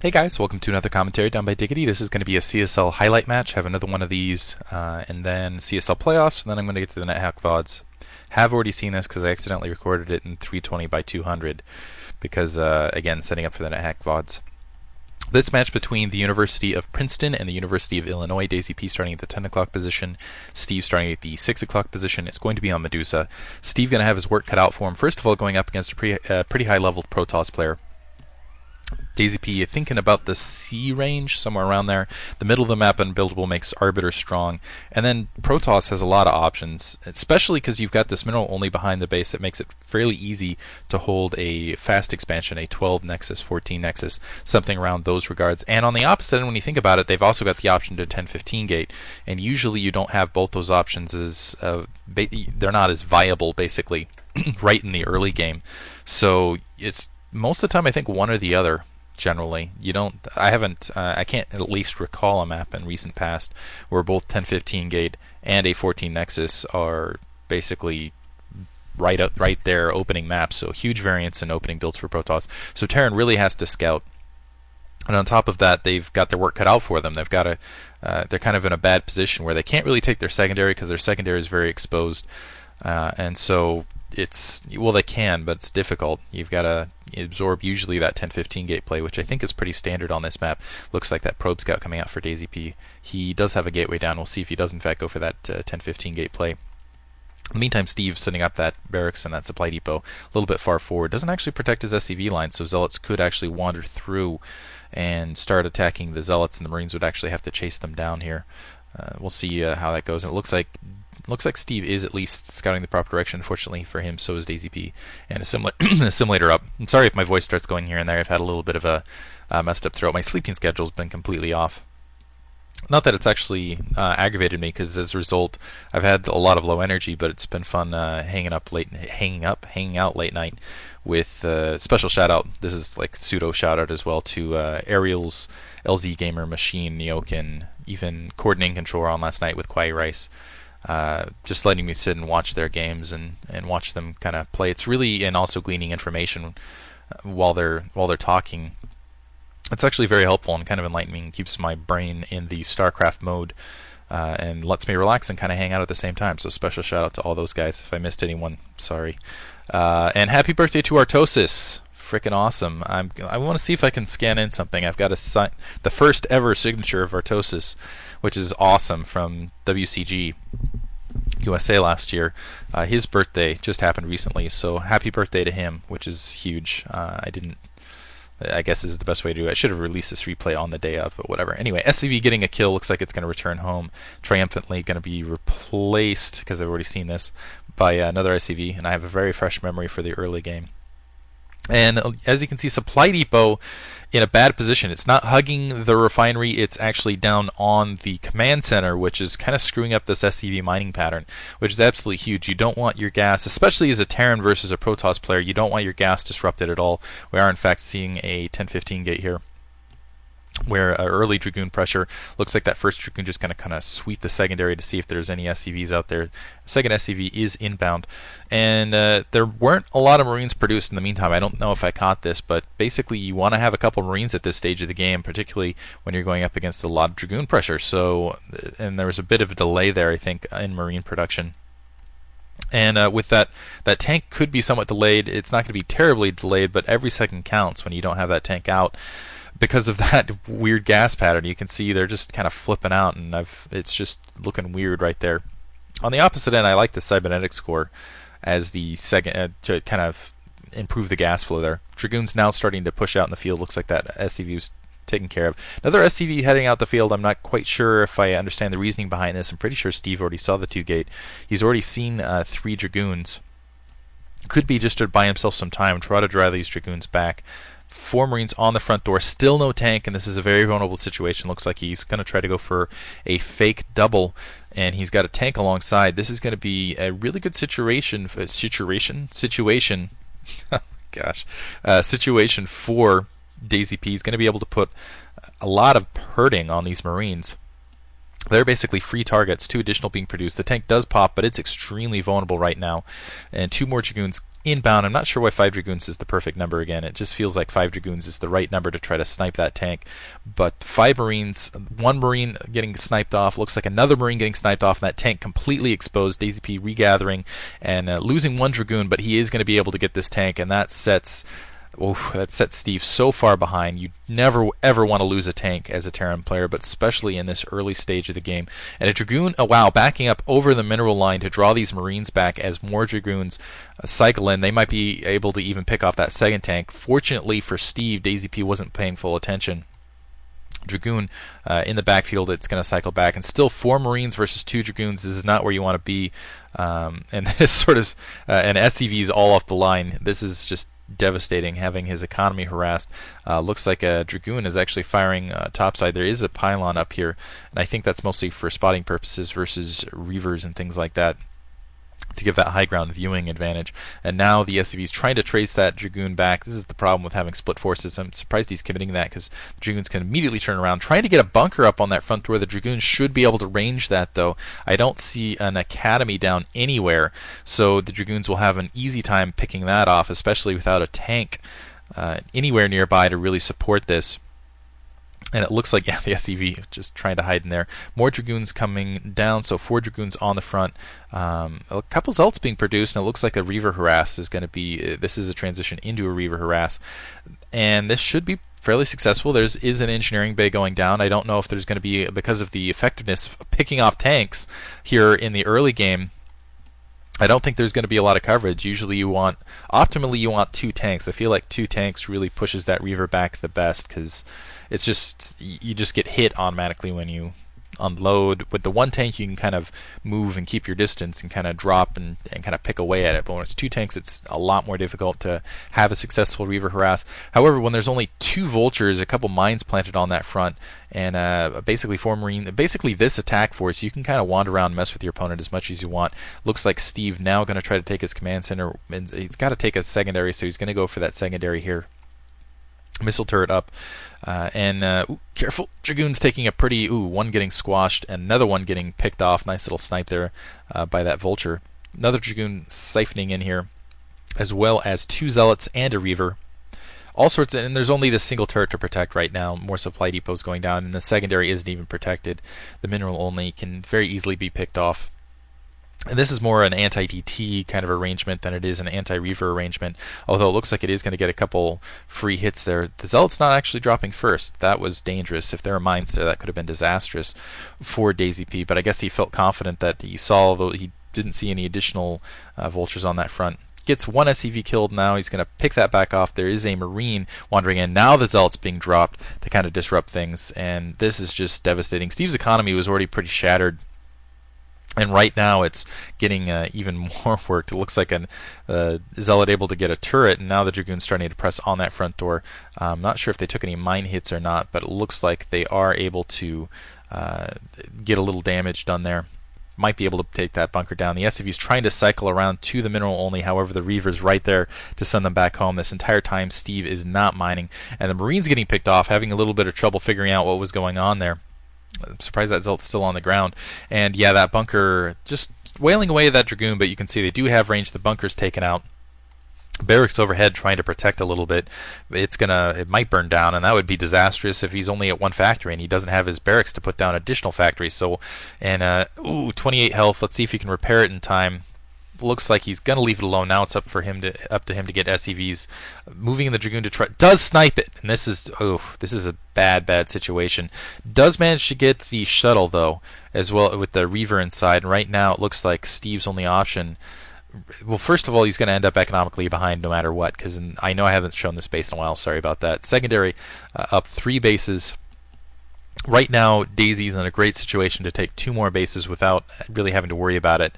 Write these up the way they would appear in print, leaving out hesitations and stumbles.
Hey guys, welcome to another commentary done by Diggity. This is going to be a CSL Highlight match. I have another one of these, and then CSL Playoffs, and then I'm going to get to the NetHack VODs. Have already seen this because I accidentally recorded it in 320 by 200 because, again, setting up for the NetHack VODs. This match between the University of Princeton and the University of Illinois, DaisyP starting at the 10 o'clock position, Steve starting at the 6 o'clock position. It's going to be on Medusa. Steve going to have his work cut out for him. First of all, going up against a pretty high-level Protoss player. DaisyP thinking about the C range, somewhere around there. The middle of the map unbuildable makes Arbiter strong. And then Protoss has a lot of options, especially because you've got this mineral only behind the base. It makes it fairly easy to hold a fast expansion, a 12 Nexus, 14 Nexus, something around those regards. And on the opposite end, when you think about it, they've also got the option to 10-15 gate. And usually you don't have both those options as, they're not as viable, basically, right in the early game. So it's most of the time, I think, one or the other. Generally, I can't at least recall a map in recent past where both 10-15 gate and a 14 Nexus are basically right there opening maps. So huge variance in opening builds for Protoss. So Terran really has to scout. And on top of that, they've got their work cut out for them. They've got they're kind of in a bad position where they can't really take their secondary because their secondary is very exposed, and so they can, but it's difficult. You've got to absorb usually that 10-15 gate play, which I think is pretty standard on this map. Looks like that probe scout coming out for DaisyP. He does have a gateway down. We'll see if he does in fact go for that 10-15 gate play. In the meantime, Steve setting up that barracks and that supply depot a little bit far forward. Doesn't actually protect his SCV line, so Zealots could actually wander through and start attacking the Zealots, and the Marines would actually have to chase them down here. We'll see how that goes. And it looks like Steve is at least scouting the proper direction. Unfortunately for him, so is DaisyP, and assimilator up. I'm sorry if my voice starts going here and there. I've had a little bit of a messed up throat. My sleeping schedule's been completely off. Not that it's actually aggravated me, because as a result, I've had a lot of low energy, but it's been fun hanging out late night with special shout out. This is like pseudo shout out as well to Ariel's LZ Gamer, Machine, Nyokin, even Coordinating Controller on last night with Kwai Rice. Just letting me sit and watch their games and watch them kind of play. It's really, and also gleaning information while they're talking. It's actually very helpful and kind of enlightening. Keeps my brain in the StarCraft mode and lets me relax and kind of hang out at the same time. So special shout out to all those guys. If I missed anyone, sorry. And happy birthday to Artosis. Freaking awesome. I want to see if I can scan in something. I've got the first ever signature of Artosis, which is awesome, from WCG USA last year. His birthday just happened recently, so happy birthday to him, which is huge. I guess is the best way to do it. I should have released this replay on the day of, but whatever. Anyway, SCV getting a kill. Looks like it's going to return home triumphantly. Going to be replaced, because I've already seen this, by another SCV, and I have a very fresh memory for the early game. And as you can see, Supply Depot in a bad position. It's not hugging the refinery, it's actually down on the command center, which is kind of screwing up this SCV mining pattern, which is absolutely huge. You don't want your gas, especially as a Terran versus a Protoss player, you don't want your gas disrupted at all. We are in fact seeing a 10-15 gate here, where early Dragoon pressure looks like that first Dragoon just kind of sweep the secondary to see if there's any SCVs out there. The second SCV is inbound, and there weren't a lot of Marines produced in the meantime. I don't know if I caught this, but basically you want to have a couple Marines at this stage of the game, particularly when you're going up against a lot of Dragoon pressure. So, and there was a bit of a delay there, I think, in Marine production. And with that tank could be somewhat delayed. It's not going to be terribly delayed, but every second counts when you don't have that tank out. Because of that weird gas pattern, you can see they're just kind of flipping out, and it's just looking weird right there. On the opposite end, I like the cybernetics core as the second to kind of improve the gas flow there. Dragoon's now starting to push out in the field. Looks like that SCV was taken care of. Another SCV heading out the field. I'm not quite sure if I understand the reasoning behind this. I'm pretty sure Steve already saw the 2 gate. He's already seen 3 Dragoons. Could be just to buy himself some time, try to drive these Dragoons back. 4 Marines on the front door, still no tank, and this is a very vulnerable situation. Looks like he's going to try to go for a fake double, and he's got a tank alongside. This is going to be a really good situation for DaisyP. He's going to be able to put a lot of hurting on these Marines. They're basically free targets, 2 additional being produced. The tank does pop, but it's extremely vulnerable right now. And 2 more Dragoons inbound. I'm not sure why 5 Dragoons is the perfect number again. It just feels like 5 Dragoons is the right number to try to snipe that tank. But 5 Marines, 1 Marine getting sniped off, looks like another Marine getting sniped off, and that tank completely exposed. DaisyP regathering and losing 1 Dragoon, but he is going to be able to get this tank, and that sets Steve so far behind. You never ever want to lose a tank as a Terran player, but especially in this early stage of the game. And a Dragoon, oh wow, backing up over the mineral line to draw these Marines back as more Dragoons cycle in. They might be able to even pick off that second tank. Fortunately for Steve, DaisyP wasn't paying full attention. Dragoon in the backfield, it's going to cycle back, and still 4 Marines versus 2 Dragoons. This is not where you want to be, and this sort of and SCVs all off the line. This is just devastating, having his economy harassed. Looks like a Dragoon is actually firing topside. There is a pylon up here, and I think that's mostly for spotting purposes versus Reavers and things like that, to give that high ground viewing advantage. And now the SCV is trying to trace that Dragoon back. This is the problem with having split forces. I'm surprised he's committing that, because the Dragoons can immediately turn around. Trying to get a bunker up on that front door. The Dragoons should be able to range that, though. I don't see an academy down anywhere, so the Dragoons will have an easy time picking that off, especially without a tank anywhere nearby to really support this. And it looks like, yeah, the SCV just trying to hide in there. More Dragoons coming down, so 4 Dragoons on the front. A couple Zealots being produced, and it looks like a Reaver harass is going to be, this is a transition into a Reaver harass. And this should be fairly successful. There is an engineering bay going down. I don't know if there's going to be, because of the effectiveness of picking off tanks here in the early game, I don't think there's going to be a lot of coverage. Usually optimally you want 2 tanks. I feel like 2 tanks really pushes that Reaver back the best, because it's just, you just get hit automatically when you unload. With the 1 tank you can kind of move and keep your distance and kind of drop and kind of pick away at it, but when it's 2 tanks it's a lot more difficult to have a successful Reaver harass. However, when there's only 2 vultures, a couple mines planted on that front, and basically 4 Marine, basically this attack force, you can kind of wander around and mess with your opponent as much as you want. Looks like Steve now going to try to take his command center, and he's got to take a secondary, so he's going to go for that secondary here. Missile turret up, careful, Dragoon's taking a pretty, one getting squashed and another one getting picked off. Nice little snipe there by that vulture. Another Dragoon siphoning in here, as well as 2 Zealots and a Reaver. All sorts of, and there's only this single turret to protect right now. More supply depots going down, and the secondary isn't even protected. The mineral only can very easily be picked off. And this is more an anti-DT kind of arrangement than it is an anti-Reaver arrangement, although it looks like it is going to get a couple free hits there. The Zealot's not actually dropping first. That was dangerous. If there were mines there, that could have been disastrous for DaisyP, but I guess he felt confident that he saw, though he didn't see any additional vultures on that front. Gets 1 SCV killed now. He's going to pick that back off. There is a Marine wandering in. Now the Zealot's being dropped to kind of disrupt things, and this is just devastating. Steve's economy was already pretty shattered, and right now it's getting even more worked. It looks like a Zealot able to get a turret, and now the Dragoon's starting to press on that front door. I'm not sure if they took any mine hits or not, but it looks like they are able to get a little damage done there. Might be able to take that bunker down. The SCV's trying to cycle around to the mineral only, however the Reaver's right there to send them back home. This entire time Steve is not mining, and the Marine's getting picked off, having a little bit of trouble figuring out what was going on there. I'm surprised that Zealot's still on the ground. And yeah, that bunker just wailing away at that Dragoon, but you can see they do have range. The bunker's taken out. Barracks overhead trying to protect a little bit. It might burn down, and that would be disastrous if he's only at 1 factory and he doesn't have his barracks to put down additional factories. So, and 28 health. Let's see if he can repair it in time. Looks like he's gonna leave it alone. Now it's up to him to get SCVs. Moving in the Dragoon to try, does snipe it, and this is a bad situation. Does manage to get the shuttle though, as well, with the Reaver inside. And right now it looks like Steve's only option. Well, first of all, he's going to end up economically behind no matter what, because I know I haven't shown this base in a while. Sorry about that. Secondary up 3 bases. Right now, Daisy's in a great situation to take 2 more bases without really having to worry about it.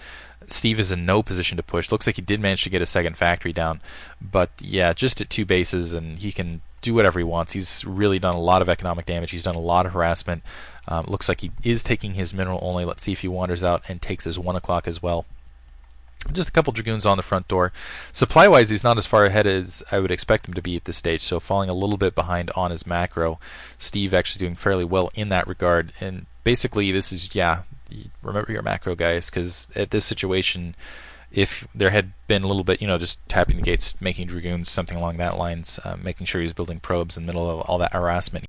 Steve is in no position to push. Looks like he did manage to get a second factory down, but yeah, just at 2 bases, and he can do whatever he wants. He's really done a lot of economic damage. He's done a lot of harassment. Looks like he is taking his mineral only. Let's see if he wanders out and takes his 1 o'clock as well. Just a couple Dragoons on the front door. Supply-wise, he's not as far ahead as I would expect him to be at this stage, so falling a little bit behind on his macro. Steve actually doing fairly well in that regard, and basically this is, yeah, remember your macro, guys, because at this situation, if there had been a little bit, just tapping the gates, making dragoons, something along that lines, making sure he was building probes in the middle of all that harassment,